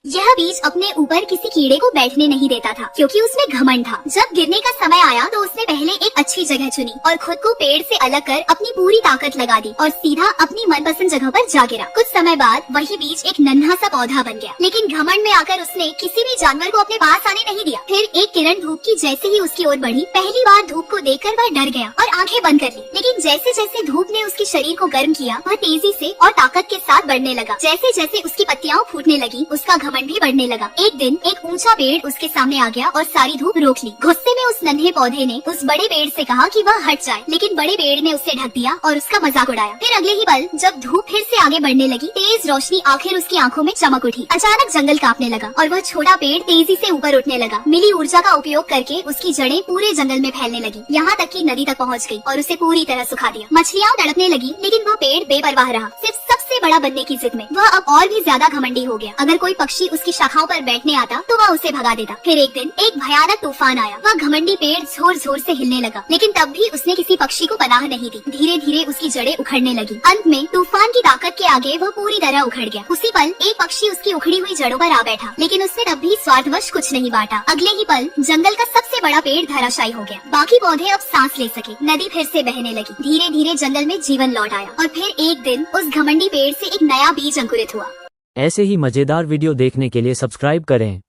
यह बीज अपने ऊपर किसी कीड़े को बैठने नहीं देता था क्योंकि उसमें घमंड था। जब गिरने का समय आया तो उसने पहले एक अच्छी जगह चुनी और खुद को पेड़ से अलग कर अपनी पूरी ताकत लगा दी और सीधा अपनी मनपसंद जगह पर जा गिरा। कुछ समय बाद वही बीज एक नन्हा सा पौधा बन गया, लेकिन घमंड में आकर उसने किसी भी जानवर को अपने पास आने नहीं दिया। फिर एक किरण धूप की जैसे ही उसकी ओर बढ़ी, पहली बार धूप को देखकर वह डर गया और आंखें बंद कर ली। लेकिन जैसे जैसे धूप ने उसके शरीर को गर्म किया, वह तेजी से और ताकत के साथ बढ़ने लगा। जैसे जैसे उसकी पत्तियां फूटने लगी, उसका घमंड भी बढ़ने लगा। एक दिन एक ऊंचा पेड़ उसके सामने आ गया और सारी धूप रोक ली। गुस्से में उस नन्हे पौधे ने उस बड़े पेड़ से कहा कि वह हट जाए, लेकिन बड़े पेड़ ने उसे ढक दिया और उसका मजाक उड़ाया। फिर अगले ही पल जब धूप फिर से आगे बढ़ने लगी, तेज रोशनी आखिर उसकी आंखों में चमक उठी। अचानक जंगल कांपने लगा और वह छोटा पेड़ तेजी से ऊपर उठने लगा। मिली ऊर्जा का उपयोग करके उसकी जड़ें पूरे जंगल में फैलने लगी, यहाँ तक कि नदी तक पहुँच गई और उसे पूरी तरह सुखा दिया। मछलियाँ तड़पने लगी, लेकिन वह पेड़ बेपरवाह रहा, सिर्फ सबसे बड़ा बनने की जिद में। वह अब और भी ज्यादा घमंडी हो गया। अगर कोई पक्षी उसकी शाखाओं पर बैठने आता तो वह उसे भगा देता। फिर एक दिन एक भयानक तूफान आया। वह घमंडी पेड़ जोर जोर से हिलने लगा, लेकिन तब भी उसने किसी पक्षी को पनाह नहीं दी। धीरे धीरे उसकी जड़ें उखड़ने लगी। अंत में तूफान की ताकत के आगे वह पूरी तरह उखड़ गया। उसी पल एक पक्षी उसकी उखड़ी हुई जड़ों पर आ बैठा, लेकिन उसने तब भी स्वार्थवश कुछ नहीं बांटा। अगले ही पल जंगल का सबसे बड़ा पेड़ धराशायी हो गया। बाकी पौधे अब सांस ले सके। नदी फिर से बहने लगी। धीरे धीरे जंगल में जीवन लौट आया और फिर एक दिन उस घमंडी पेड़ से एक नया बीज अंकुरित हुआ। ऐसे ही मजेदार वीडियो देखने के लिए सब्सक्राइब करें।